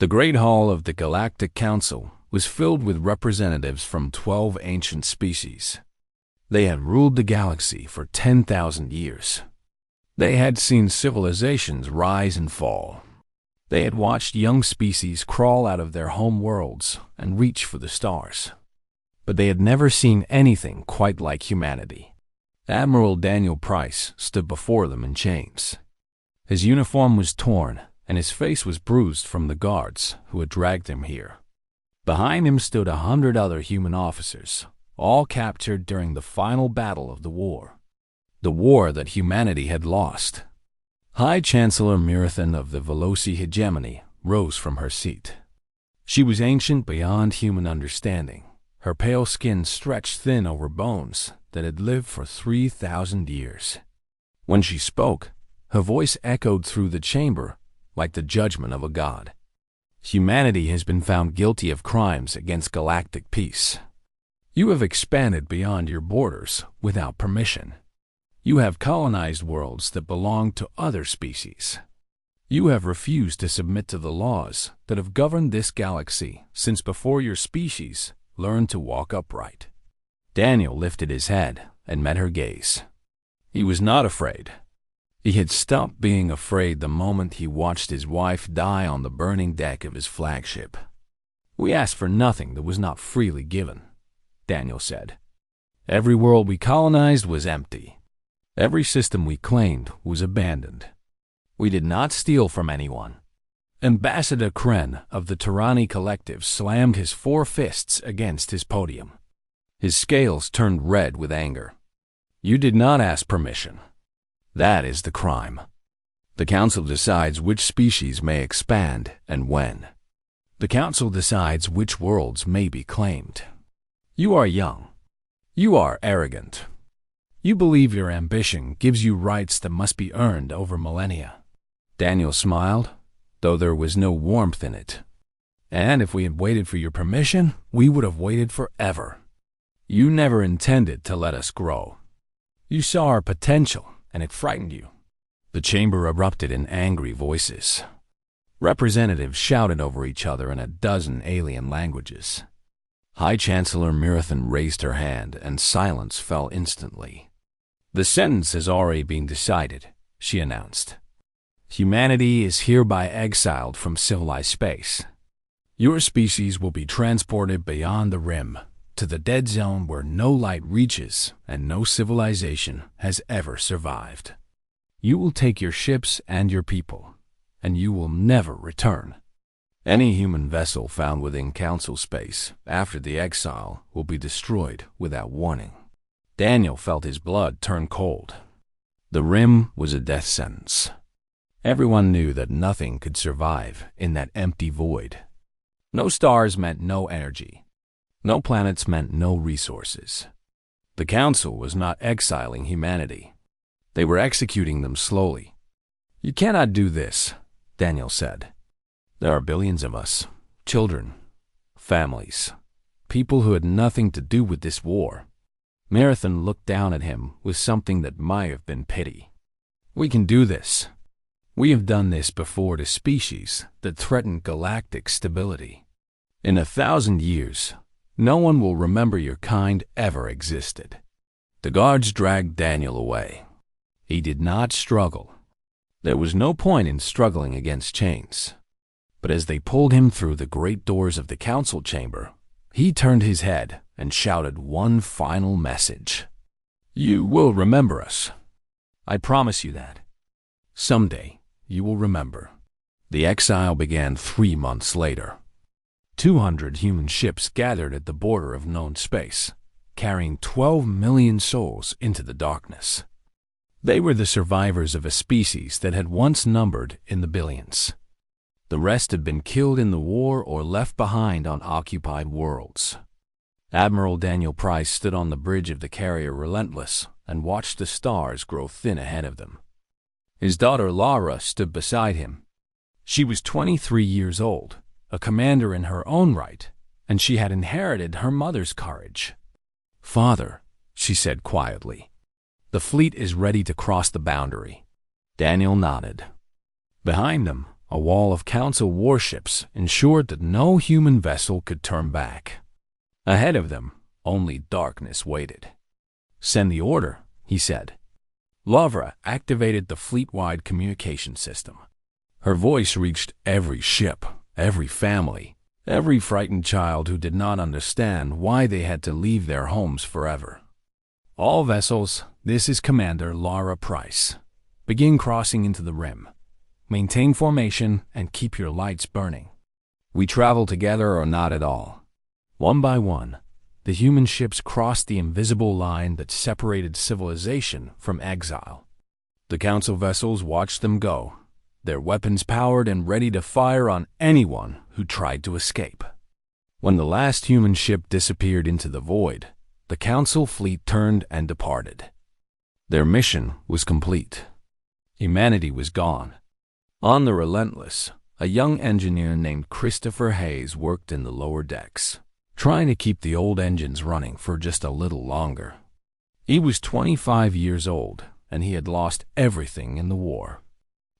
The Great Hall of the Galactic Council was filled with representatives from 12 ancient species. They had ruled the galaxy for 10,000 years. They had seen civilizations rise and fall. They had watched young species crawl out of their home worlds and reach for the stars. But they had never seen anything quite like humanity. Admiral Daniel Price stood before them in chains. His uniform was torn, and his face was bruised from the guards who had dragged him here. Behind him stood 100 other human officers, all captured during the final battle of the war that humanity had lost. High Chancellor Mirathon of the Veloci hegemony rose from her seat. She was ancient beyond human understanding, her pale skin stretched thin over bones that had lived for 3,000 years. When she spoke, her voice echoed through the chamber like the judgment of a god. Humanity has been found guilty of crimes against galactic peace. You have expanded beyond your borders without permission. You have colonized worlds that belong to other species. You have refused to submit to the laws that have governed this galaxy since before your species learned to walk upright. Daniel lifted his head and met her gaze. He was not afraid. He had stopped being afraid the moment he watched his wife die on the burning deck of his flagship. "We asked for nothing that was not freely given," Daniel said. "Every world we colonized was empty. Every system we claimed was abandoned. We did not steal from anyone." Ambassador Kren of the Tyranny Collective slammed his 4 fists against his podium. His scales turned red with anger. "You did not ask permission. That is the crime. The Council decides which species may expand and when. The Council decides which worlds may be claimed. You are young. You are arrogant. You believe your ambition gives you rights that must be earned over millennia." Daniel smiled, though there was no warmth in it. "And if we had waited for your permission, we would have waited forever. You never intended to let us grow. You saw our potential, and it frightened you." The chamber erupted in angry voices. Representatives shouted over each other in a dozen alien languages. High Chancellor Mirathon raised her hand, and silence fell instantly. "The sentence has already been decided," she announced. "Humanity is hereby exiled from civilized space. Your species will be transported beyond the rim, to the dead zone where no light reaches and no civilization has ever survived. You will take your ships and your people, and you will never return. Any human vessel found within Council space after the exile will be destroyed without warning." Daniel felt his blood turn cold. The rim was a death sentence. Everyone knew that nothing could survive in that empty void. No stars meant no energy. No planets meant no resources. The Council was not exiling humanity. They were executing them slowly. "You cannot do this," Daniel said. "There are billions of us, children, families, people who had nothing to do with this war." Marathon looked down at him with something that might have been pity. "We can do this. We have done this before to species that threaten galactic stability. In 1,000 years, no one will remember your kind ever existed." The guards dragged Daniel away. He did not struggle. There was no point in struggling against chains. But as they pulled him through the great doors of the council chamber, he turned his head and shouted one final message. "You will remember us. I promise you that. Someday, you will remember." The exile began 3 months later. 200 human ships gathered at the border of known space, carrying 12 million souls into the darkness. They were the survivors of a species that had once numbered in the billions. The rest had been killed in the war or left behind on occupied worlds. Admiral Daniel Price stood on the bridge of the carrier Relentless and watched the stars grow thin ahead of them. His daughter Laura stood beside him. She was 23 years old, a commander in her own right, and she had inherited her mother's courage. "Father," she said quietly, "the fleet is ready to cross the boundary." Daniel nodded. Behind them, A wall of Council warships ensured that no human vessel could turn back. Ahead of them, only darkness waited. "Send the order," he said. Lavra activated the fleet-wide communication system. Her voice reached every ship, every family, every frightened child who did not understand why they had to leave their homes forever. "All vessels, this is Commander Lara Price. Begin crossing into the rim. Maintain formation and keep your lights burning. We travel together or not at all." One by one, the human ships crossed the invisible line that separated civilization from exile. The Council vessels watched them go, their weapons powered and ready to fire on anyone who tried to escape. When the last human ship disappeared into the void, the Council fleet turned and departed. Their mission was complete. Humanity was gone. On the Relentless, a young engineer named Christopher Hayes worked in the lower decks, trying to keep the old engines running for just a little longer. He was 25 years old, and he had lost everything in the war.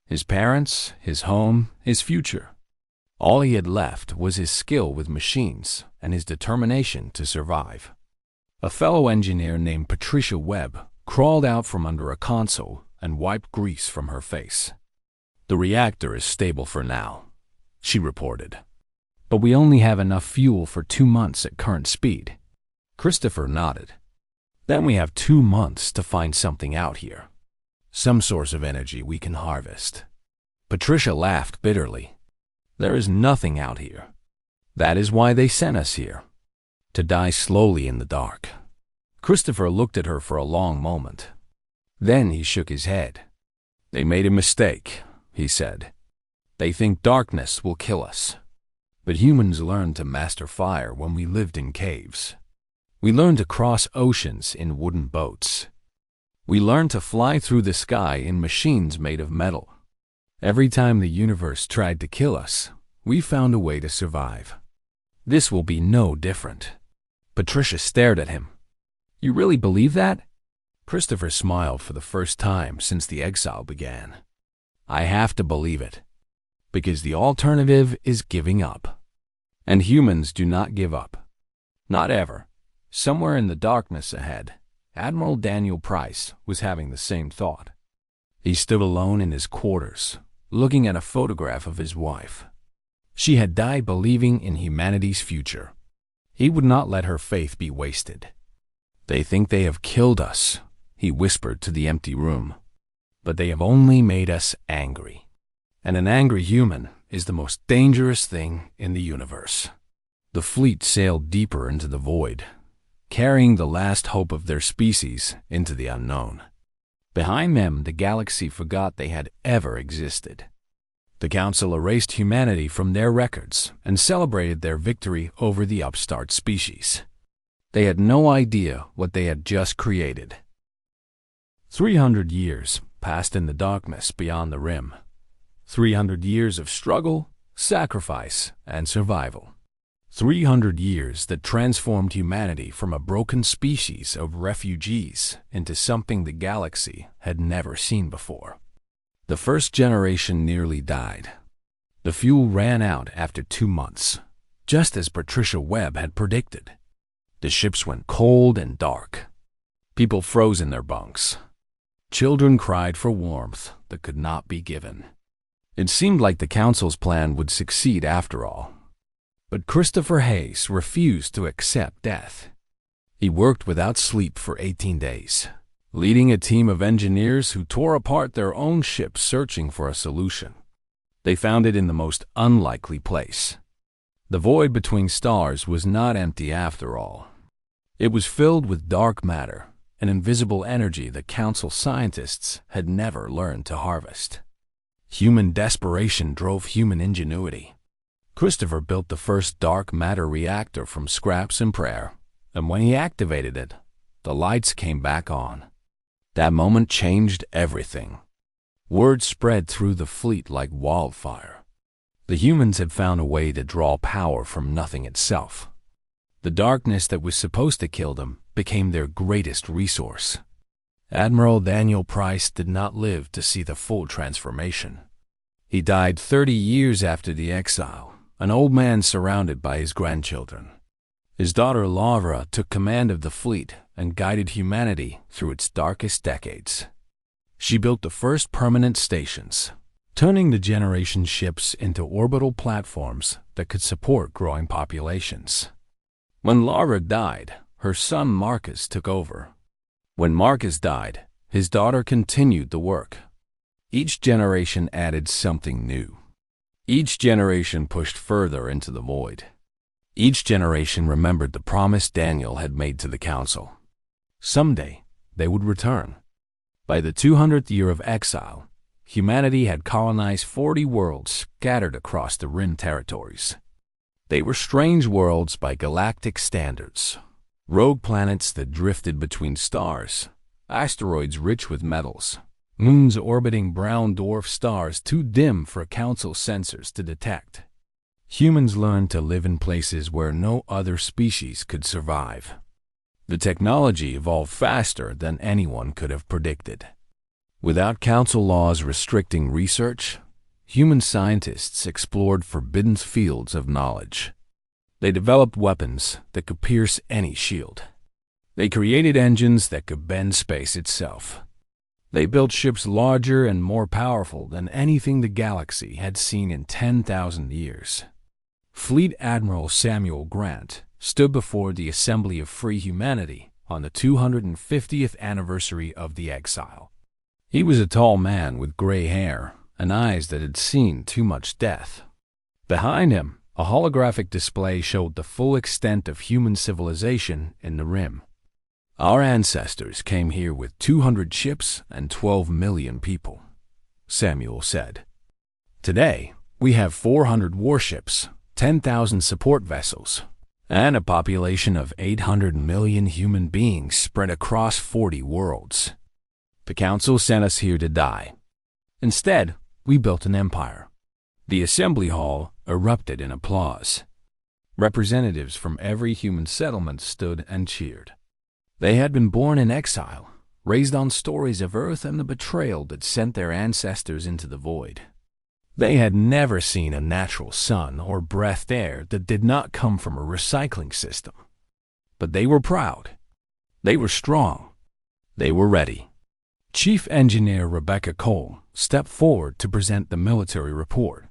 His parents, his home, his future. All he had left was his skill with machines and his determination to survive. A fellow engineer named Patricia Webb crawled out from under a console and wiped grease from her face. "The reactor is stable for now," she reported. "But we only have enough fuel for 2 months at current speed." Christopher nodded. "Then we have 2 months to find something out here. Some source of energy we can harvest." Patricia laughed bitterly. "There is nothing out here. That is why they sent us here. To die slowly in the dark." Christopher looked at her for a long moment. Then he shook his head. "They made a mistake," he said. "They think darkness will kill us. But humans learned to master fire when we lived in caves. We learned to cross oceans in wooden boats. We learned to fly through the sky in machines made of metal. Every time the universe tried to kill us, we found a way to survive. This will be no different." Patricia stared at him. "You really believe that?" Christopher smiled for the first time since the exile began. "I have to believe it, because the alternative is giving up. And humans do not give up. Not ever." Somewhere in the darkness ahead, Admiral Daniel Price was having the same thought. He stood alone in his quarters, looking at a photograph of his wife. She had died believing in humanity's future. He would not let her faith be wasted. "They think they have killed us," he whispered to the empty room. "But they have only made us angry. And an angry human is the most dangerous thing in the universe." The fleet sailed deeper into the void, carrying the last hope of their species into the unknown. Behind them, the galaxy forgot they had ever existed. The Council erased humanity from their records and celebrated their victory over the upstart species. They had no idea what they had just created. 300 years passed in the darkness beyond the rim. 300 years of struggle, sacrifice, and survival. 300 years that transformed humanity from a broken species of refugees into something the galaxy had never seen before. The first generation nearly died. The fuel ran out after 2 months, just as Patricia Webb had predicted. The ships went cold and dark. People froze in their bunks. Children cried for warmth that could not be given. It seemed like the Council's plan would succeed after all. But Christopher Hayes refused to accept death. He worked without sleep for 18 days, leading a team of engineers who tore apart their own ship searching for a solution. They found it in the most unlikely place. The void between stars was not empty after all. It was filled with dark matter, an invisible energy that Council scientists had never learned to harvest. Human desperation drove human ingenuity. Christopher built the first dark matter reactor from scraps and prayer, and when he activated it, the lights came back on. That moment changed everything. Word spread through the fleet like wildfire. The humans had found a way to draw power from nothing itself. The darkness that was supposed to kill them became their greatest resource. Admiral Daniel Price did not live to see the full transformation. He died 30 years after the exile, an old man surrounded by his grandchildren. His daughter Laura took command of the fleet and guided humanity through its darkest decades. She built the first permanent stations, turning the generation ships into orbital platforms that could support growing populations. When Laura died, her son Marcus took over. When Marcus died, his daughter continued the work. Each generation added something new. Each generation pushed further into the void. Each generation remembered the promise Daniel had made to the council. Someday, they would return. By the 200th year of exile, humanity had colonized 40 worlds scattered across the Rim territories. They were strange worlds by galactic standards, rogue planets that drifted between stars, asteroids rich with metals, moons orbiting brown dwarf stars too dim for council sensors to detect. Humans learned to live in places where no other species could survive. The technology evolved faster than anyone could have predicted. Without council laws restricting research, human scientists explored forbidden fields of knowledge. They developed weapons that could pierce any shield. They created engines that could bend space itself. They built ships larger and more powerful than anything the galaxy had seen in 10,000 years. Fleet Admiral Samuel Grant stood before the Assembly of Free Humanity on the 250th anniversary of the exile. He was a tall man with gray hair and eyes that had seen too much death. Behind him, a holographic display showed the full extent of human civilization in the Rim. Our ancestors came here with 200 ships and 12 million people, Samuel said. Today, we have 400 warships, 10,000 support vessels, and a population of 800 million human beings spread across 40 worlds. The council sent us here to die. Instead, we built an empire. The assembly hall erupted in applause. Representatives from every human settlement stood and cheered. They had been born in exile, raised on stories of Earth and the betrayal that sent their ancestors into the void. They had never seen a natural sun or breathed air that did not come from a recycling system. But they were proud. They were strong. They were ready. Chief Engineer Rebecca Cole stepped forward to present the military report.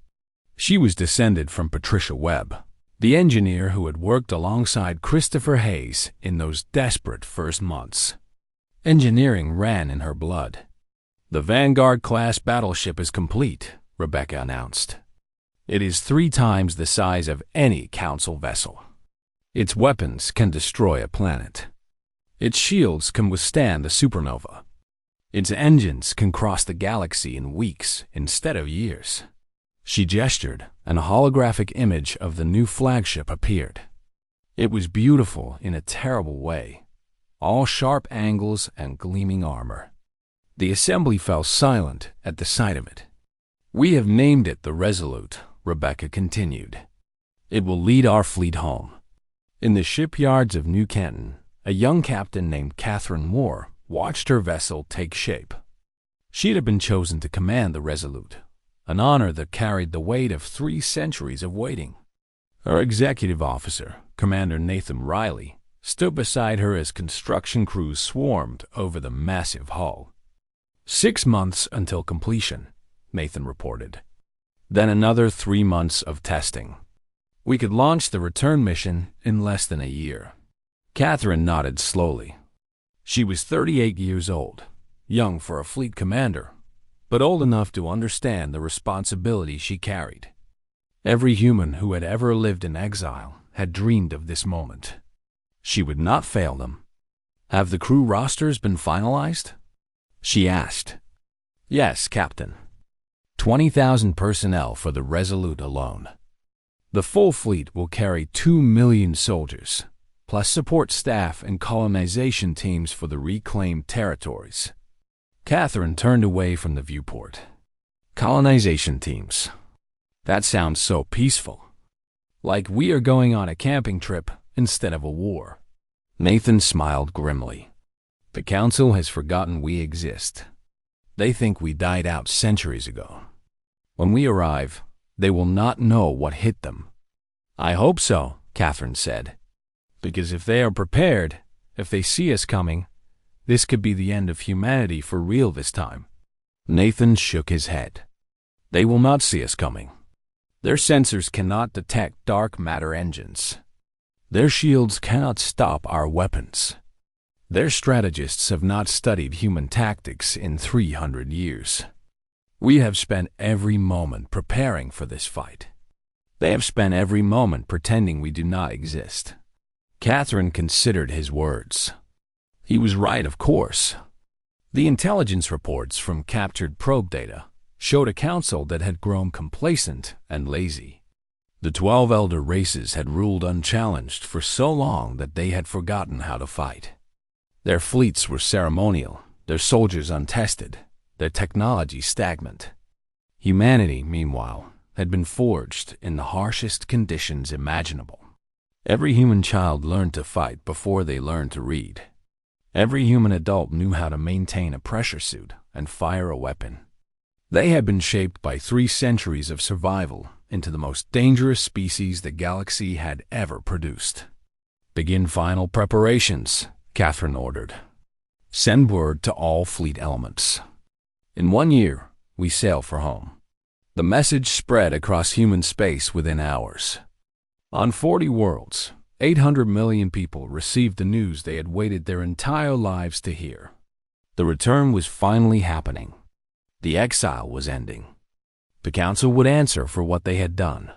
She was descended from Patricia Webb, the engineer who had worked alongside Christopher Hayes in those desperate first months. Engineering ran in her blood. The Vanguard-class battleship is complete, Rebecca announced. It is 3 times the size of any council vessel. Its weapons can destroy a planet. Its shields can withstand a supernova. Its engines can cross the galaxy in weeks instead of years. She gestured, and a holographic image of the new flagship appeared. It was beautiful in a terrible way, all sharp angles and gleaming armor. The assembly fell silent at the sight of it. We have named it the Resolute, Rebecca continued. It will lead our fleet home. In the shipyards of New Canton, a young captain named Catherine Moore watched her vessel take shape. She had been chosen to command the Resolute, an honor that carried the weight of 3 centuries of waiting. Her executive officer, Commander Nathan Riley, stood beside her as construction crews swarmed over the massive hull. 6 months until completion, Nathan reported. Then another 3 months of testing. We could launch the return mission in less than a year. Catherine nodded slowly. She was 38 years old, young for a fleet commander, but old enough to understand the responsibility she carried. Every human who had ever lived in exile had dreamed of this moment. She would not fail them. Have the crew rosters been finalized? She asked. Yes, Captain. 20,000 personnel for the Resolute alone. The full fleet will carry 2 million soldiers, plus support staff and colonization teams for the reclaimed territories. Catherine turned away from the viewport. Colonization teams. That sounds so peaceful. Like we are going on a camping trip instead of a war. Nathan smiled grimly. The council has forgotten we exist. They think we died out centuries ago. When we arrive, they will not know what hit them." "I hope so," Catherine said. "Because if they are prepared, if they see us coming, this could be the end of humanity for real this time." Nathan shook his head. "They will not see us coming. Their sensors cannot detect dark matter engines. Their shields cannot stop our weapons. Their strategists have not studied human tactics in 300 years. We have spent every moment preparing for this fight. They have spent every moment pretending we do not exist." Catherine considered his words. He was right, of course. The intelligence reports from captured probe data showed a council that had grown complacent and lazy. The 12 elder races had ruled unchallenged for so long that they had forgotten how to fight. Their fleets were ceremonial, their soldiers untested, their technology stagnant. Humanity, meanwhile, had been forged in the harshest conditions imaginable. Every human child learned to fight before they learned to read. Every human adult knew how to maintain a pressure suit and fire a weapon. They had been shaped by 3 centuries of survival into the most dangerous species the galaxy had ever produced. "Begin final preparations," Catherine ordered. "Send word to all fleet elements. In 1 year, we sail for home." The message spread across human space within hours. On 40 worlds, 800 million people received the news they had waited their entire lives to hear. The return was finally happening. The exile was ending. The council would answer for what they had done.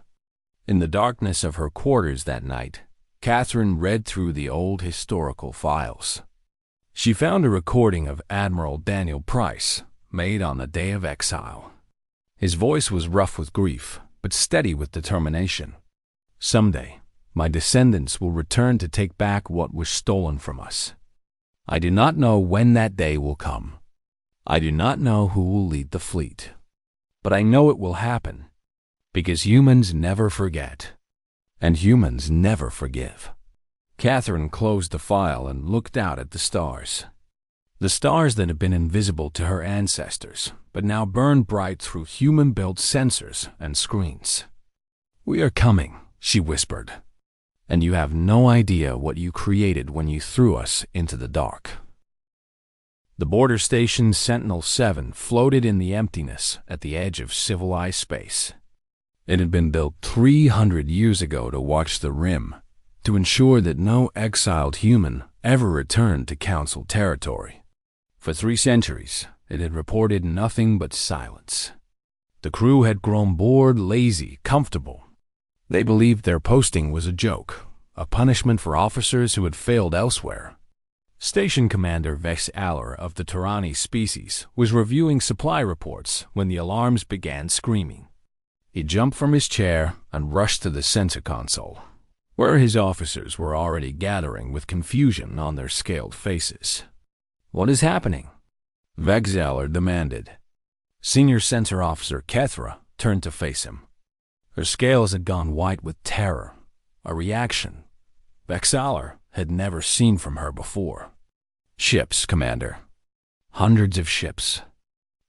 In the darkness of her quarters that night, Catherine read through the old historical files. She found a recording of Admiral Daniel Price, made on the day of exile. His voice was rough with grief, but steady with determination. "Someday, my descendants will return to take back what was stolen from us. I do not know when that day will come. I do not know who will lead the fleet. But I know it will happen, because humans never forget, and humans never forgive." Catherine closed the file and looked out at the stars. The stars that had been invisible to her ancestors, but now burned bright through human-built sensors and screens. "We are coming," she whispered, "and you have no idea what you created when you threw us into the dark." The border station Sentinel-7 floated in the emptiness at the edge of civilized space. It had been built 300 years ago to watch the rim, to ensure that no exiled human ever returned to Council territory. For 3 centuries, it had reported nothing but silence. The crew had grown bored, lazy, comfortable. They believed their posting was a joke, a punishment for officers who had failed elsewhere. Station Commander Vex Aller of the Tyranni species was reviewing supply reports when the alarms began screaming. He jumped from his chair and rushed to the sensor console, where his officers were already gathering with confusion on their scaled faces. "What is happening?" Vex Aller demanded. Senior Sensor Officer Kethra turned to face him. Her scales had gone white with terror, a reaction Vex Aller had never seen from her before. "Ships, Commander. Hundreds of ships.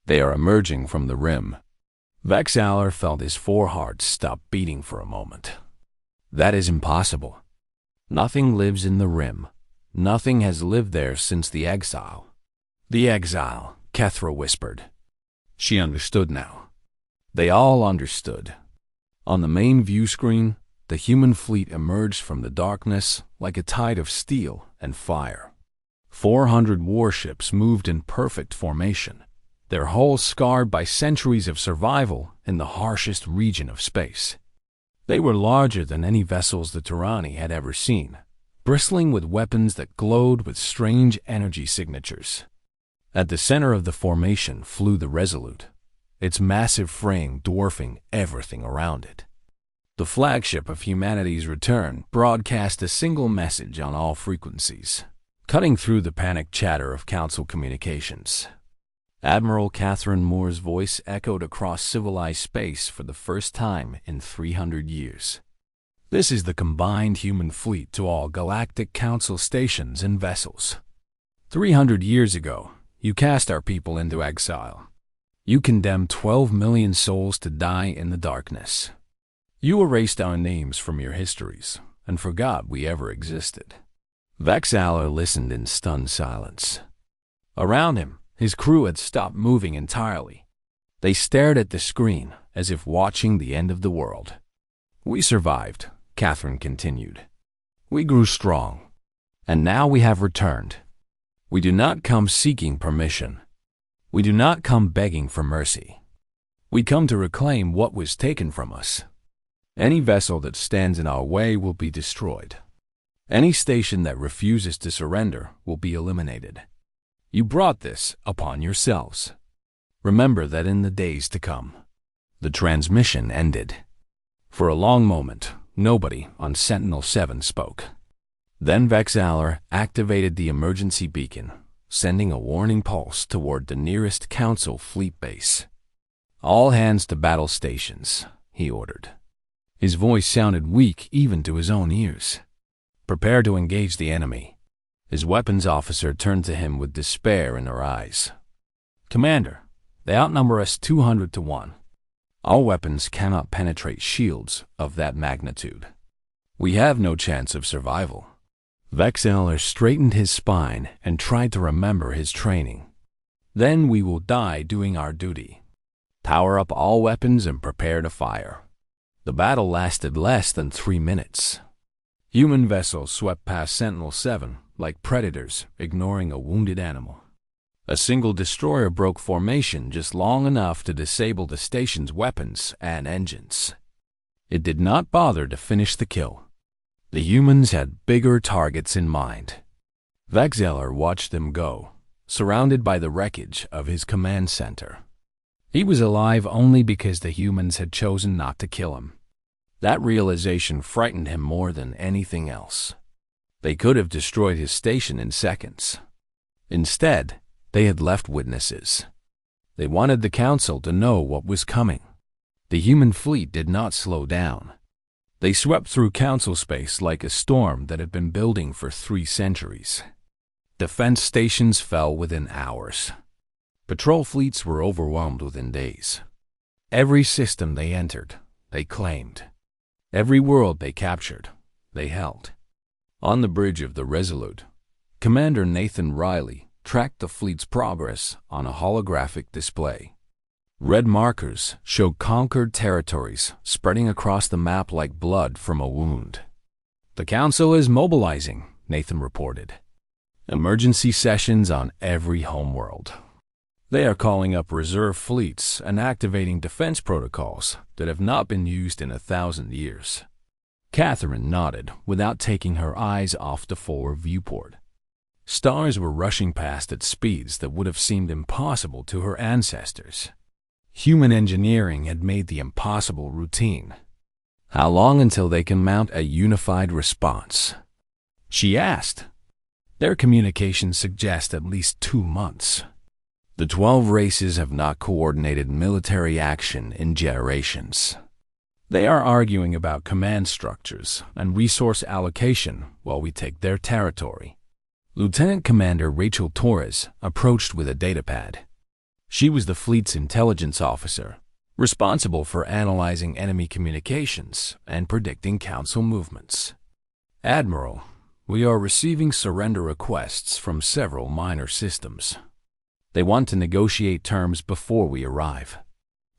They are emerging from the rim." Vex Aller felt his foreheart stop beating for a moment. "That is impossible. Nothing lives in the rim. Nothing has lived there since the exile." "The exile," Kethra whispered. She understood now. They all understood. On the main view screen, the human fleet emerged from the darkness like a tide of steel and fire. 400 warships moved in perfect formation, their hulls scarred by centuries of survival in the harshest region of space. They were larger than any vessels the Tyranni had ever seen, bristling with weapons that glowed with strange energy signatures. At the center of the formation flew the Resolute, its massive frame dwarfing everything around it. The flagship of humanity's return broadcast a single message on all frequencies, cutting through the panicked chatter of Council communications. Admiral Catherine Moore's voice echoed across civilized space for the first time in 300 years. "This is the combined human fleet to all Galactic Council stations and vessels. 300 years ago, you cast our people into exile. You condemned 12 million souls to die in the darkness. You erased our names from your histories and forgot we ever existed. Vexaler listened in stunned silence. Around him, his crew had stopped moving entirely. They stared at the screen as if watching the end of the world. We survived, Catherine continued. We grew strong, and now we have returned. We do not come seeking permission. We do not come begging for mercy. We come to reclaim what was taken from us. Any vessel that stands in our way will be destroyed. Any station that refuses to surrender will be eliminated. You brought this upon yourselves. Remember that in the days to come. The transmission ended. For a long moment, nobody on Sentinel-7 spoke. Then Vexaler activated the emergency beacon, sending a warning pulse toward the nearest Council fleet base. All hands to battle stations, he ordered. His voice sounded weak even to his own ears. Prepare to engage the enemy. His weapons officer turned to him with despair in her eyes. Commander, they outnumber us 200 to 1. Our weapons cannot penetrate shields of that magnitude. We have no chance of survival. Vexaler straightened his spine and tried to remember his training. Then we will die doing our duty. Power up all weapons and prepare to fire. The battle lasted less than 3 minutes. Human vessels swept past Sentinel-7 like predators ignoring a wounded animal. A single destroyer broke formation just long enough to disable the station's weapons and engines. It did not bother to finish the kill. The humans had bigger targets in mind. Vexaler watched them go, surrounded by the wreckage of his command center. He was alive only because the humans had chosen not to kill him. That realization frightened him more than anything else. They could have destroyed his station in seconds. Instead, they had left witnesses. They wanted the Council to know what was coming. The human fleet did not slow down. They swept through Council space like a storm that had been building for 3 centuries. Defense stations fell within hours. Patrol fleets were overwhelmed within days. Every system they entered, they claimed. Every world they captured, they held. On the bridge of the Resolute, Commander Nathan Riley tracked the fleet's progress on a holographic display. Red markers showed conquered territories spreading across the map like blood from a wound. The Council is mobilizing, Nathan reported. Emergency sessions on every homeworld. They are calling up reserve fleets and activating defense protocols that have not been used in 1,000 years. Catherine nodded without taking her eyes off the forward viewport. Stars were rushing past at speeds that would have seemed impossible to her ancestors. Human engineering had made the impossible routine. How long until they can mount a unified response? She asked. Their communications suggest at least 2 months. The 12 races have not coordinated military action in generations. They are arguing about command structures and resource allocation while we take their territory. Lieutenant Commander Rachel Torres approached with a datapad. She was the fleet's intelligence officer, responsible for analyzing enemy communications and predicting Council movements. Admiral, we are receiving surrender requests from several minor systems. They want to negotiate terms before we arrive.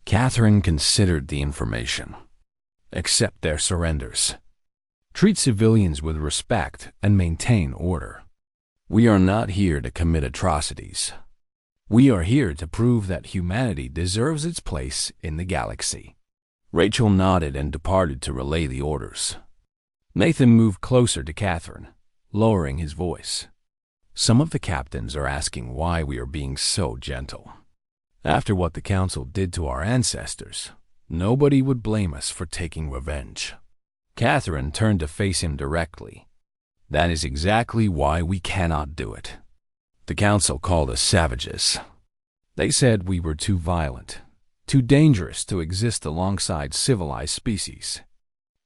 Catherine considered the information. Accept their surrenders. Treat civilians with respect and maintain order. We are not here to commit atrocities. We are here to prove that humanity deserves its place in the galaxy. Rachel nodded and departed to relay the orders. Nathan moved closer to Catherine, lowering his voice. Some of the captains are asking why we are being so gentle. After what the Council did to our ancestors, nobody would blame us for taking revenge. Catherine turned to face him directly. That is exactly why we cannot do it. The Council called us savages. They said we were too violent, too dangerous to exist alongside civilized species.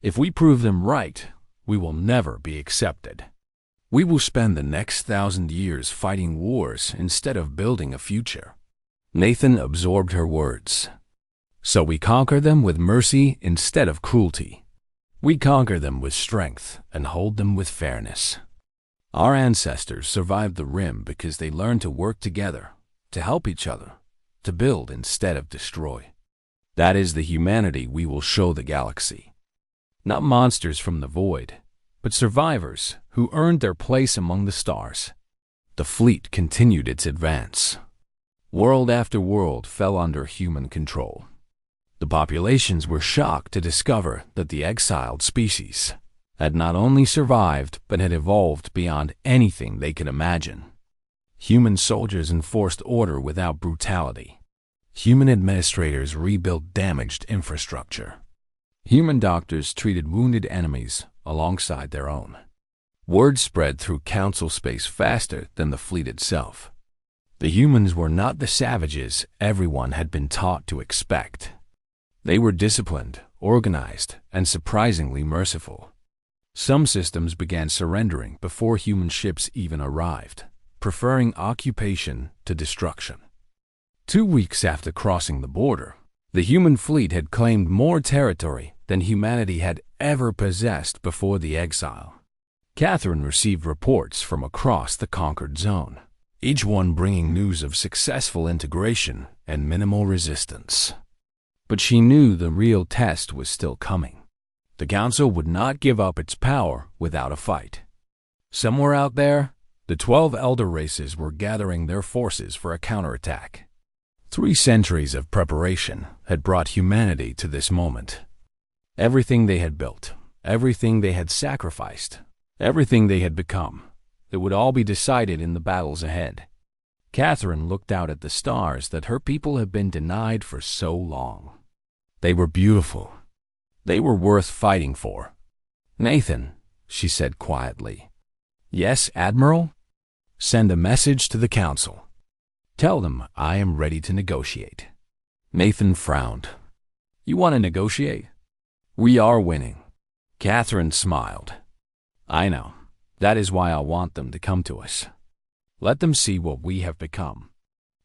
If we prove them right, we will never be accepted. We will spend the next 1,000 years fighting wars instead of building a future. Nathan absorbed her words. So we conquer them with mercy instead of cruelty. We conquer them with strength and hold them with fairness. Our ancestors survived the Rim because they learned to work together, to help each other, to build instead of destroy. That is the humanity we will show the galaxy. Not monsters from the void, but survivors who earned their place among the stars. The fleet continued its advance. World after world fell under human control. The populations were shocked to discover that the exiled species had not only survived but had evolved beyond anything they could imagine. Human soldiers enforced order without brutality. Human administrators rebuilt damaged infrastructure. Human doctors treated wounded enemies alongside their own. Word spread through council space faster than the fleet itself. The humans were not the savages everyone had been taught to expect. They were disciplined, organized, and surprisingly merciful. Some systems began surrendering before human ships even arrived, preferring occupation to destruction. 2 weeks after crossing the border, the human fleet had claimed more territory than humanity had ever possessed before the exile. Catherine received reports from across the conquered zone, each one bringing news of successful integration and minimal resistance. But she knew the real test was still coming. The Council would not give up its power without a fight. Somewhere out there, the 12 elder races were gathering their forces for a counterattack. 3 centuries of preparation had brought humanity to this moment. Everything they had built, everything they had sacrificed, everything they had become, it would all be decided in the battles ahead. Catherine looked out at the stars that her people had been denied for so long. They were beautiful. They were worth fighting for. "Nathan," she said quietly. "Yes, Admiral?" "Send a message to the Council. Tell them I am ready to negotiate." Nathan frowned. "You want to negotiate? We are winning." Catherine smiled. "I know. That is why I want them to come to us. Let them see what we have become.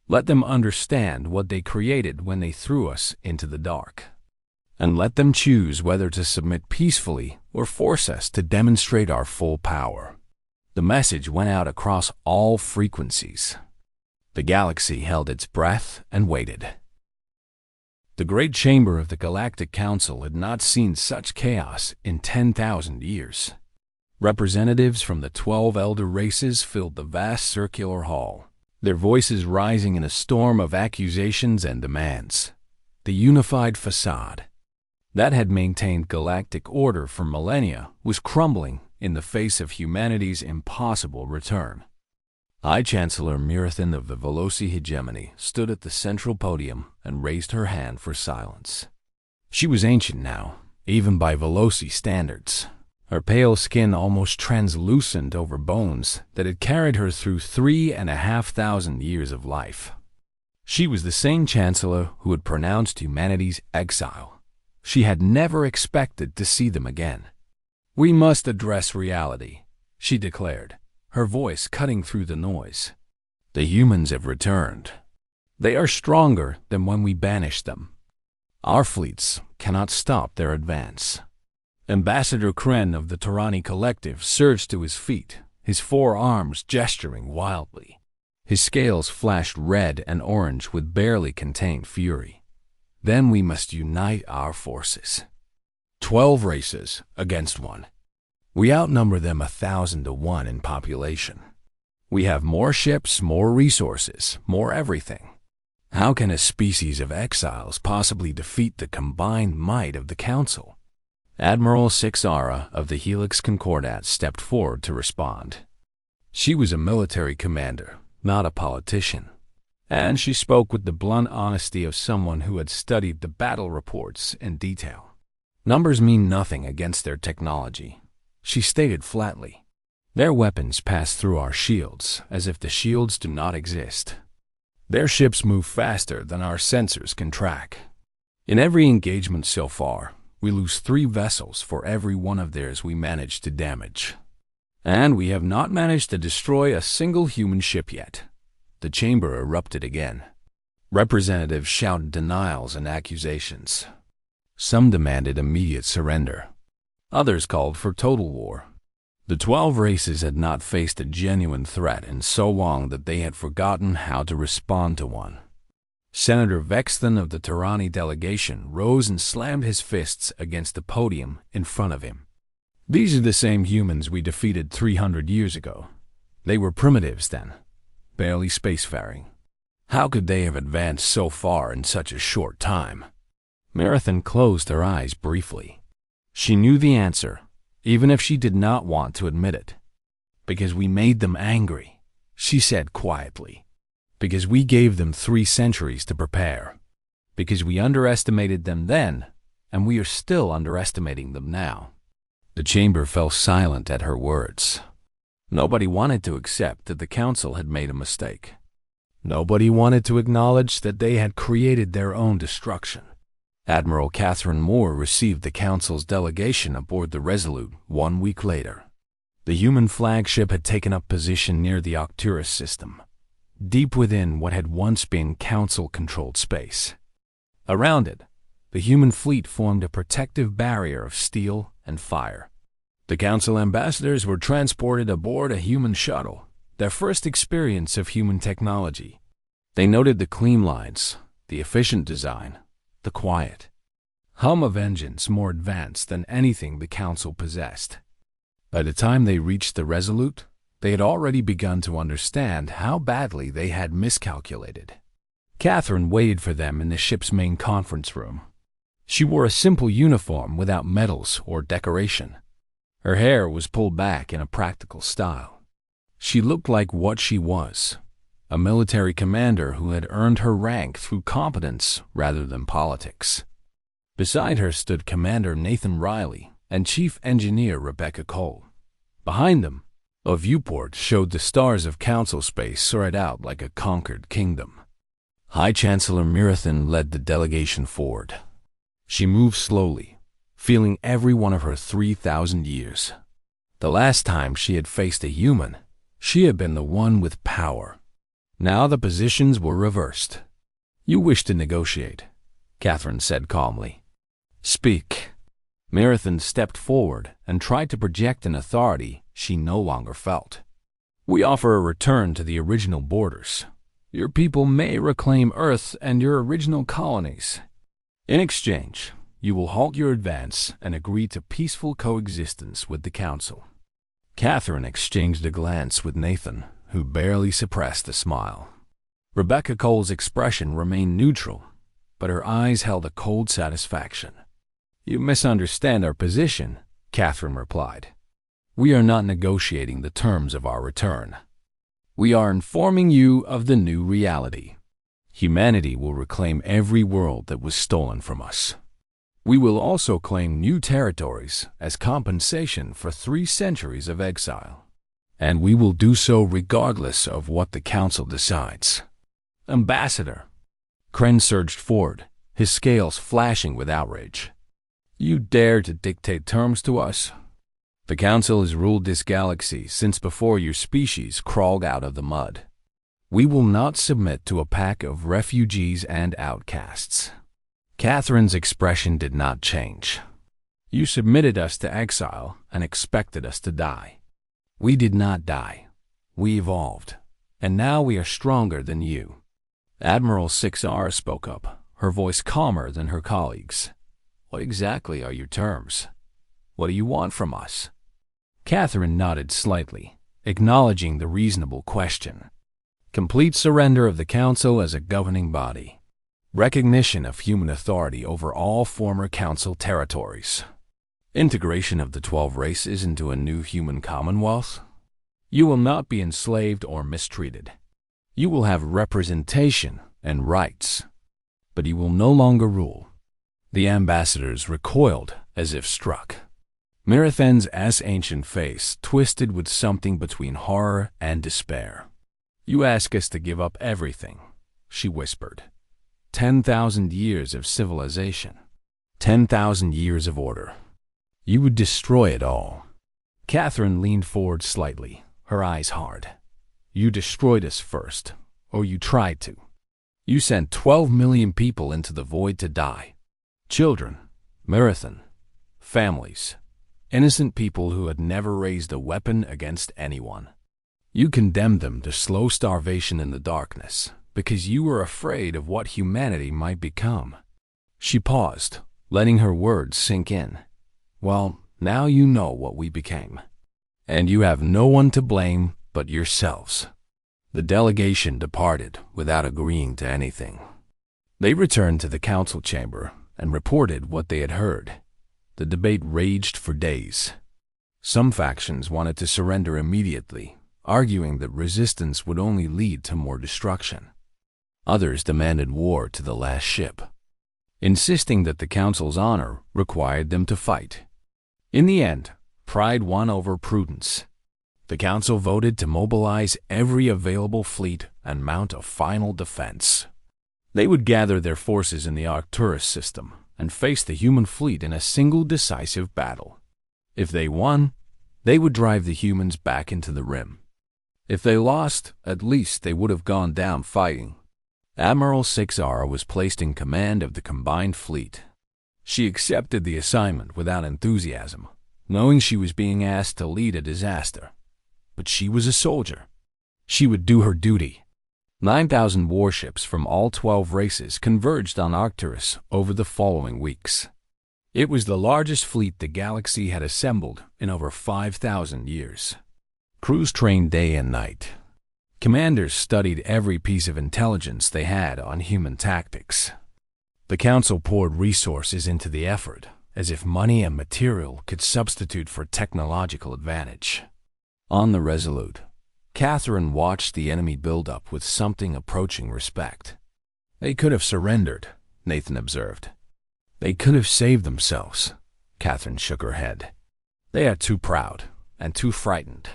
Let them understand what they created when they threw us into the dark. And let them choose whether to submit peacefully or force us to demonstrate our full power." The message went out across all frequencies. The galaxy held its breath and waited. The great chamber of the Galactic Council had not seen such chaos in 10,000 years. Representatives from the 12 elder races filled the vast circular hall, their voices rising in a storm of accusations and demands. The unified facade that had maintained galactic order for millennia was crumbling in the face of humanity's impossible return. High Chancellor Mirathin of the Veloci hegemony stood at the central podium and raised her hand for silence. She was ancient now, even by Veloci standards, her pale skin almost translucent over bones that had carried her through 3,500 years of life. She was the same chancellor who had pronounced humanity's exile. She had never expected to see them again. "We must address reality," she declared, her voice cutting through the noise. "The humans have returned. They are stronger than when we banished them. Our fleets cannot stop their advance." Ambassador Kren of the Tarani Collective surged to his feet, his 4 arms gesturing wildly. His scales flashed red and orange with barely contained fury. "Then we must unite our forces. 12 races against 1. We outnumber them 1,000 to 1 in population. We have more ships, more resources, more everything. How can a species of exiles possibly defeat the combined might of the Council?" Admiral Sixara of the Helix Concordat stepped forward to respond. She was a military commander, not a politician, and she spoke with the blunt honesty of someone who had studied the battle reports in detail. "Numbers mean nothing against their technology," she stated flatly. "Their weapons pass through our shields as if the shields do not exist. Their ships move faster than our sensors can track. In every engagement so far, we lose 3 vessels for every one of theirs we manage to damage. And we have not managed to destroy a single human ship yet." The chamber erupted again. Representatives shouted denials and accusations. Some demanded immediate surrender. Others called for total war. The 12 races had not faced a genuine threat in so long that they had forgotten how to respond to one. Senator Vexton of the Tyranny delegation rose and slammed his fists against the podium in front of him. These are the same humans we defeated 300 years ago. They were primitives then, barely spacefaring. How could they have advanced so far in such a short time? Marathon closed her eyes briefly. She knew the answer, even if she did not want to admit it. Because we made them angry, she said quietly. Because we gave them 3 centuries to prepare. Because we underestimated them then, and we are still underestimating them now. The chamber fell silent at her words. Nobody wanted to accept that the council had made a mistake. Nobody wanted to acknowledge that they had created their own destruction. Admiral Catherine Moore received the council's delegation aboard the Resolute 1 week later. The human flagship had taken up position near the Arcturus system, deep within what had once been council-controlled space. Around it, the human fleet formed a protective barrier of steel and fire. The council ambassadors were transported aboard a human shuttle, their first experience of human technology. They noted the clean lines, the efficient design, the quiet hum of engines more advanced than anything the council possessed. By the time they reached the Resolute, they had already begun to understand how badly they had miscalculated. Catherine waited for them in the ship's main conference room. She wore a simple uniform without medals or decoration. Her hair was pulled back in a practical style. She looked like what she was, a military commander who had earned her rank through competence rather than politics. Beside her stood Commander Nathan Riley and Chief Engineer Rebecca Cole. Behind them, a viewport showed the stars of council space spread out like a conquered kingdom. High Chancellor Marathon led the delegation forward. She moved slowly, feeling every one of her 3,000 years. The last time she had faced a human, she had been the one with power. Now the positions were reversed. "You wish to negotiate," Catherine said calmly. "Speak." Marathon stepped forward and tried to project an authority she no longer felt. "We offer a return to the original borders. Your people may reclaim Earth and your original colonies. In exchange, you will halt your advance and agree to peaceful coexistence with the Council." Catherine exchanged a glance with Nathan, who barely suppressed a smile. Rebecca Cole's expression remained neutral, but her eyes held a cold satisfaction. "You misunderstand our position," Catherine replied. "We are not negotiating the terms of our return. We are informing you of the new reality. Humanity will reclaim every world that was stolen from us. We will also claim new territories as compensation for 3 centuries of exile. And we will do so regardless of what the Council decides." "Ambassador!" Kren surged forward, his scales flashing with outrage. "You dare to dictate terms to us? The Council has ruled this galaxy since before your species crawled out of the mud. We will not submit to a pack of refugees and outcasts." Catherine's expression did not change. "You submitted us to exile and expected us to die. We did not die. We evolved, and now we are stronger than you." Admiral 6R spoke up, her voice calmer than her colleagues. "What exactly are your terms? What do you want from us?" Catherine nodded slightly, acknowledging the reasonable question. "Complete surrender of the Council as a governing body. Recognition of human authority over all former Council territories. Integration of the 12 races into a new human commonwealth. You will not be enslaved or mistreated. You will have representation and rights, but you will no longer rule." The ambassadors recoiled as if struck. Marathon's ancient face twisted with something between horror and despair. "You ask us to give up everything," she whispered. 10,000 years of civilization. 10,000 years of order. You would destroy it all." Catherine leaned forward slightly, her eyes hard. "You destroyed us first, or you tried to. You sent 12 million people into the void to die. Children, marathon, families, innocent people who had never raised a weapon against anyone. You condemned them to slow starvation in the darkness because you were afraid of what humanity might become. She paused, letting her words sink in. Well, now you know what we became. And you have no one to blame but yourselves. The delegation departed without agreeing to anything. They returned to the council chamber and reported what they had heard. The debate raged for days. Some factions wanted to surrender immediately, arguing that resistance would only lead to more destruction. Others demanded war to the last ship, insisting that the council's honor required them to fight. In the end, pride won over prudence. The council voted to mobilize every available fleet and mount a final defense. They would gather their forces in the Arcturus system and face the human fleet in a single decisive battle. If they won, they would drive the humans back into the rim. If they lost, at least they would have gone down fighting. Admiral 6R was placed in command of the combined fleet. She accepted the assignment without enthusiasm, knowing she was being asked to lead a disaster. But she was a soldier. She would do her duty. 9,000 warships from all 12 races converged on Arcturus over the following weeks. It was the largest fleet the galaxy had assembled in over 5,000 years. Crews trained day and night. Commanders studied every piece of intelligence they had on human tactics. The council poured resources into the effort, as if money and material could substitute for technological advantage. On the Resolute, Catherine watched the enemy build up with something approaching respect. They could have surrendered, Nathan observed. They could have saved themselves. Catherine shook her head. They are too proud and too frightened.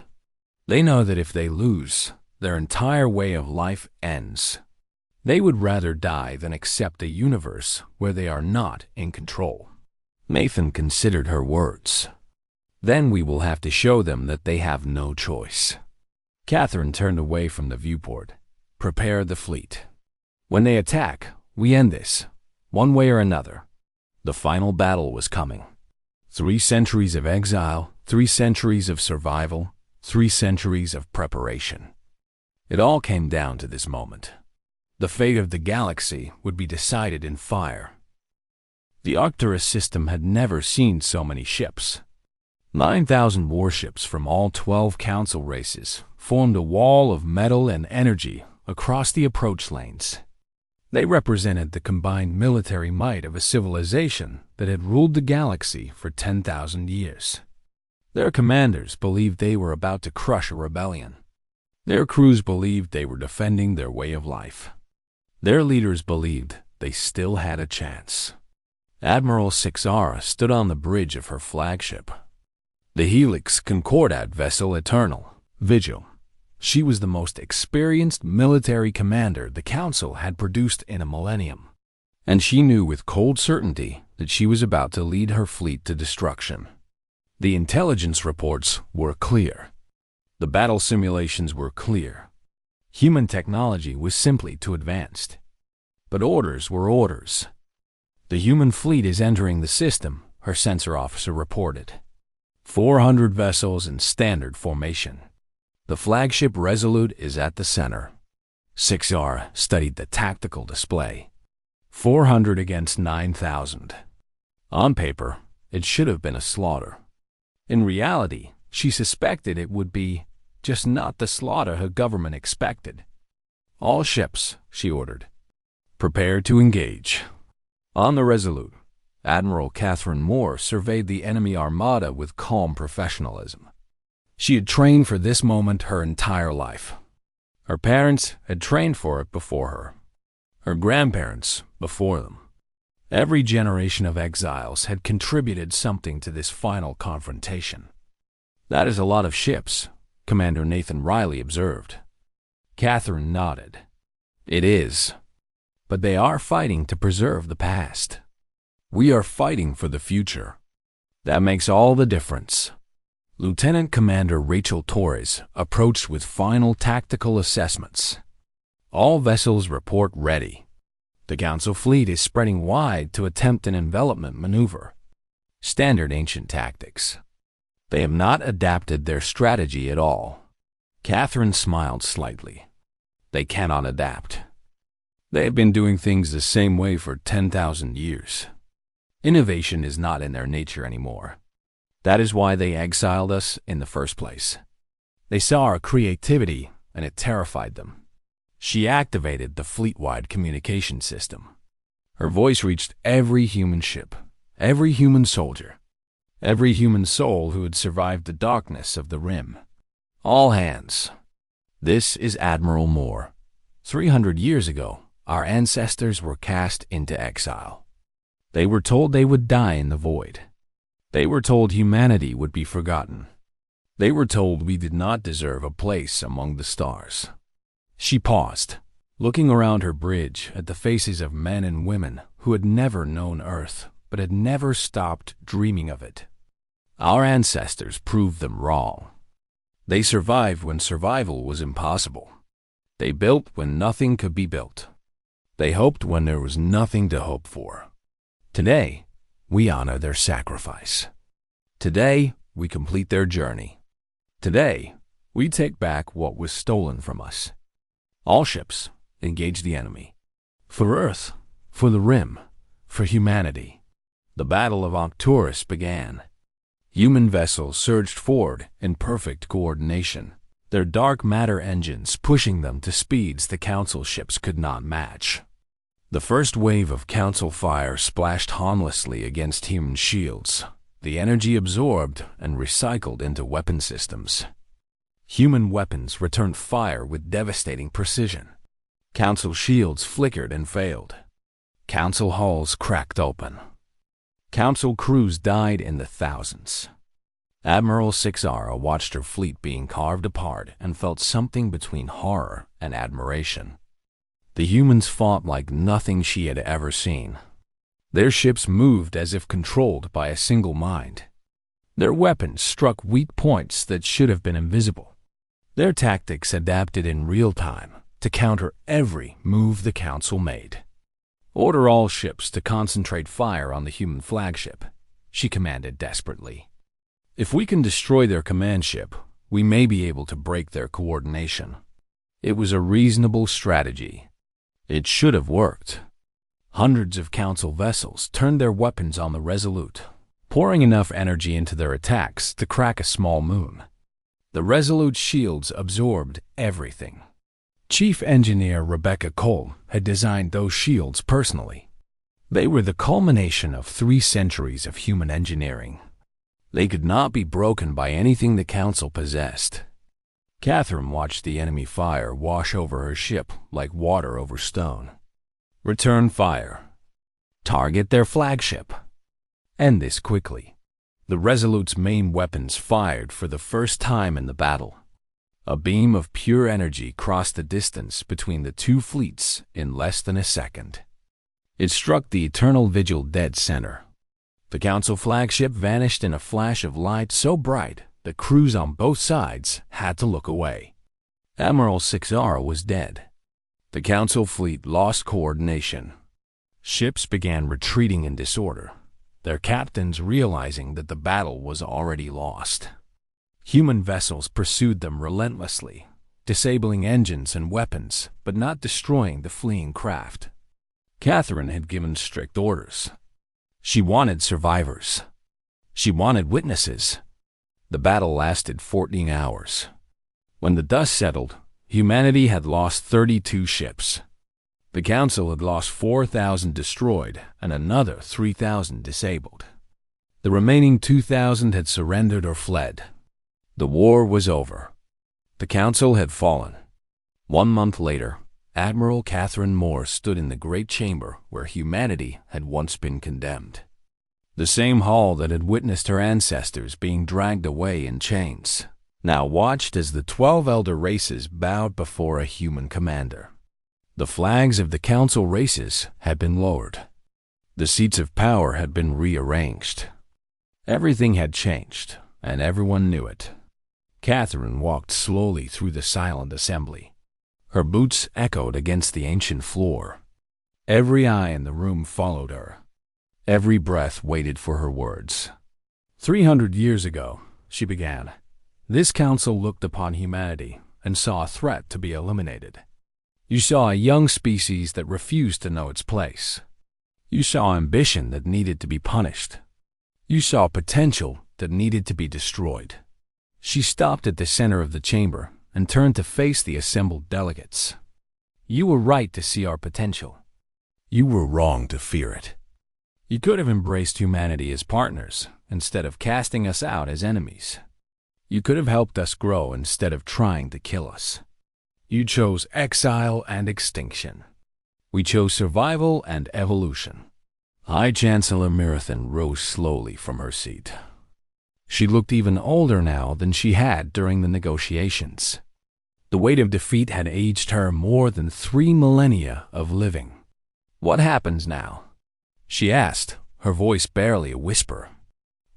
They know that if they lose, their entire way of life ends. They would rather die than accept a universe where they are not in control. Nathan considered her words. Then we will have to show them that they have no choice. Catherine turned away from the viewport. Prepare the fleet. When they attack, we end this, one way or another. The final battle was coming. 3 centuries of exile, 3 centuries of survival, 3 centuries of preparation. It all came down to this moment. The fate of the galaxy would be decided in fire. The Arcturus system had never seen so many ships. 9,000 warships from all 12 council races formed a wall of metal and energy across the approach lanes. They represented the combined military might of a civilization that had ruled the galaxy for 10,000 years. Their commanders believed they were about to crush a rebellion. Their crews believed they were defending their way of life. Their leaders believed they still had a chance. Admiral 6R stood on the bridge of her flagship, the Helix Concordat vessel Eternal, Vigil. She was the most experienced military commander the Council had produced in a millennium, and she knew with cold certainty that she was about to lead her fleet to destruction. The intelligence reports were clear. The battle simulations were clear. Human technology was simply too advanced. But orders were orders. The human fleet is entering the system, her sensor officer reported. 400 vessels in standard formation. The flagship Resolute is at the center. 6R studied the tactical display. 400 against 9,000. On paper, it should have been a slaughter. In reality, she suspected it would be just not the slaughter her government expected. All ships, she ordered. Prepare to engage. On the Resolute, Admiral Catherine Moore surveyed the enemy armada with calm professionalism. She had trained for this moment her entire life. Her parents had trained for it before her. Her grandparents before them. Every generation of exiles had contributed something to this final confrontation. That is a lot of ships, Commander Nathan Riley observed. Catherine nodded. It is. But they are fighting to preserve the past. We are fighting for the future. That makes all the difference. Lieutenant Commander Rachel Torres approached with final tactical assessments. All vessels report ready. The Council fleet is spreading wide to attempt an envelopment maneuver. Standard ancient tactics. They have not adapted their strategy at all. Catherine smiled slightly. They cannot adapt. They have been doing things the same way for 10,000 years. Innovation is not in their nature anymore. That is why they exiled us in the first place. They saw our creativity, and it terrified them. She activated the fleet-wide communication system. Her voice reached every human ship, every human soldier, every human soul who had survived the darkness of the Rim. All hands. This is Admiral Moore. 300 years ago, our ancestors were cast into exile. They were told they would die in the void. They were told humanity would be forgotten. They were told we did not deserve a place among the stars. She paused, looking around her bridge at the faces of men and women who had never known Earth, but had never stopped dreaming of it. Our ancestors proved them wrong. They survived when survival was impossible. They built when nothing could be built. They hoped when there was nothing to hope for. Today, we honor their sacrifice. Today, we complete their journey. Today, we take back what was stolen from us. All ships, engage the enemy. For Earth, for the Rim, for humanity. The Battle of Arcturus began. Human vessels surged forward in perfect coordination, their dark matter engines pushing them to speeds the Council ships could not match. The first wave of Council fire splashed harmlessly against human shields, the energy absorbed and recycled into weapon systems. Human weapons returned fire with devastating precision. Council shields flickered and failed. Council hulls cracked open. Council crews died in the thousands. Admiral Sixara watched her fleet being carved apart and felt something between horror and admiration. The humans fought like nothing she had ever seen. Their ships moved as if controlled by a single mind. Their weapons struck weak points that should have been invisible. Their tactics adapted in real time to counter every move the Council made. Order all ships to concentrate fire on the human flagship, she commanded desperately. If we can destroy their command ship, we may be able to break their coordination. It was a reasonable strategy. It should have worked. Hundreds of Council vessels turned their weapons on the Resolute, pouring enough energy into their attacks to crack a small moon. The Resolute's shields absorbed everything. Chief Engineer Rebecca Cole had designed those shields personally. They were the culmination of 3 centuries of human engineering. They could not be broken by anything the Council possessed. Catherine watched the enemy fire wash over her ship like water over stone. Return fire. Target their flagship. End this quickly. The Resolute's main weapons fired for the first time in the battle. A beam of pure energy crossed the distance between the 2 fleets in less than a second. It struck the Eternal Vigil dead center. The Council flagship vanished in a flash of light so bright that crews on both sides had to look away. Admiral Sixara was dead. The Council fleet lost coordination. Ships began retreating in disorder, their captains realizing that the battle was already lost. Human vessels pursued them relentlessly, disabling engines and weapons, but not destroying the fleeing craft. Catherine had given strict orders. She wanted survivors. She wanted witnesses. The battle lasted 14 hours. When the dust settled, humanity had lost 32 ships. The Council had lost 4,000 destroyed and another 3,000 disabled. The remaining 2,000 had surrendered or fled. The war was over. The Council had fallen. 1 month later, Admiral Catherine Moore stood in the great chamber where humanity had once been condemned. The same hall that had witnessed her ancestors being dragged away in chains, now watched as the 12 elder races bowed before a human commander. The flags of the Council races had been lowered. The seats of power had been rearranged. Everything had changed, and everyone knew it. Catherine walked slowly through the silent assembly. Her boots echoed against the ancient floor. Every eye in the room followed her. Every breath waited for her words. 300 years ago, she began, this council looked upon humanity and saw a threat to be eliminated. You saw a young species that refused to know its place. You saw ambition that needed to be punished. You saw potential that needed to be destroyed. She stopped at the center of the chamber and turned to face the assembled delegates. You were right to see our potential. You were wrong to fear it. You could have embraced humanity as partners instead of casting us out as enemies. You could have helped us grow instead of trying to kill us. You chose exile and extinction. We chose survival and evolution. High Chancellor Marathon rose slowly from her seat. She looked even older now than she had during the negotiations. The weight of defeat had aged her more than 3 millennia of living. What happens now? She asked, her voice barely a whisper.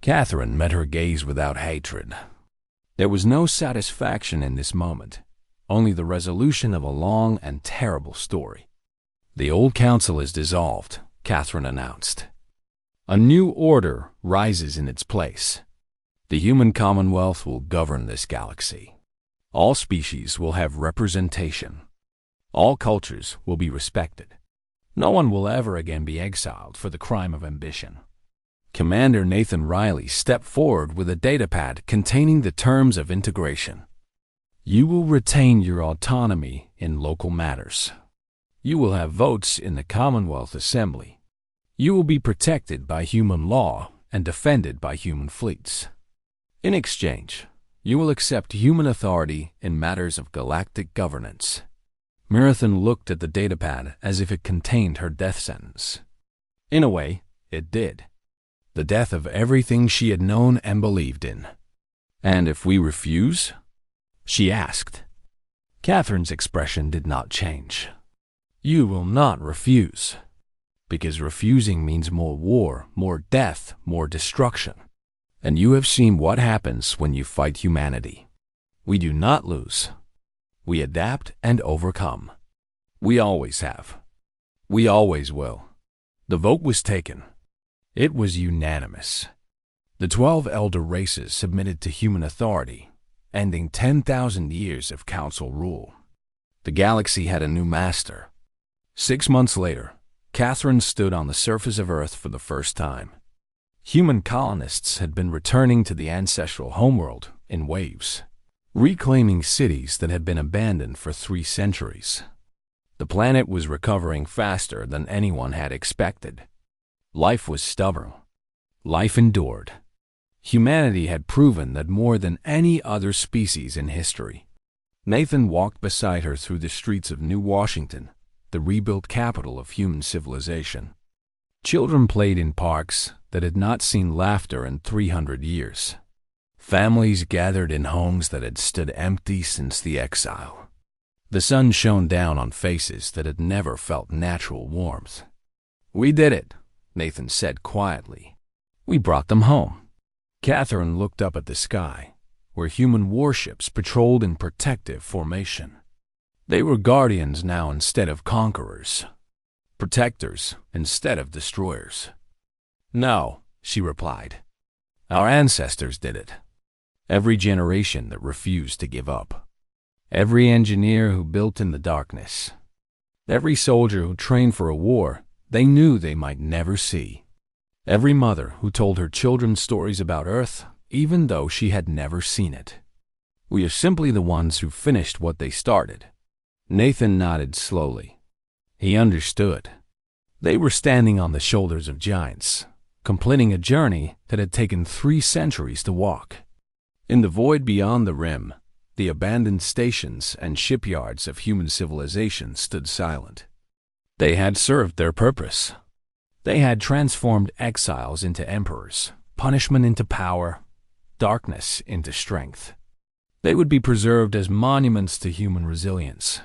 Catherine met her gaze without hatred. There was no satisfaction in this moment, only the resolution of a long and terrible story. The old council is dissolved, Catherine announced. A new order rises in its place. The human commonwealth will govern this galaxy. All species will have representation. All cultures will be respected. No one will ever again be exiled for the crime of ambition. Commander Nathan Riley stepped forward with a datapad containing the terms of integration. You will retain your autonomy in local matters. You will have votes in the Commonwealth Assembly. You will be protected by human law and defended by human fleets. In exchange, you will accept human authority in matters of galactic governance. Marathon looked at the datapad as if it contained her death sentence. In a way, it did. The death of everything she had known and believed in. And if we refuse? She asked. Catherine's expression did not change. You will not refuse. Because refusing means more war, more death, more destruction. And you have seen what happens when you fight humanity. We do not lose. We adapt and overcome. We always have. We always will. The vote was taken. It was unanimous. The 12 elder races submitted to human authority, ending 10,000 years of council rule. The galaxy had a new master. 6 months later, Catherine stood on the surface of Earth for the first time. Human colonists had been returning to the ancestral homeworld in waves, reclaiming cities that had been abandoned for 3 centuries. The planet was recovering faster than anyone had expected. Life was stubborn. Life endured. Humanity had proven that more than any other species in history. Nathan walked beside her through the streets of New Washington, the rebuilt capital of human civilization. Children played in parks that had not seen laughter in 300 years. Families gathered in homes that had stood empty since the exile. The sun shone down on faces that had never felt natural warmth. We did it, Nathan said quietly. We brought them home. Catherine looked up at the sky, where human warships patrolled in protective formation. They were guardians now instead of conquerors. Protectors instead of destroyers. No, she replied. Our ancestors did it. Every generation that refused to give up. Every engineer who built in the darkness. Every soldier who trained for a war they knew they might never see. Every mother who told her children stories about Earth, even though she had never seen it. We are simply the ones who finished what they started. Nathan nodded slowly. He understood. They were standing on the shoulders of giants, completing a journey that had taken 3 centuries to walk. In the void beyond the rim, the abandoned stations and shipyards of human civilization stood silent. They had served their purpose. They had transformed exiles into emperors, punishment into power, darkness into strength. They would be preserved as monuments to human resilience,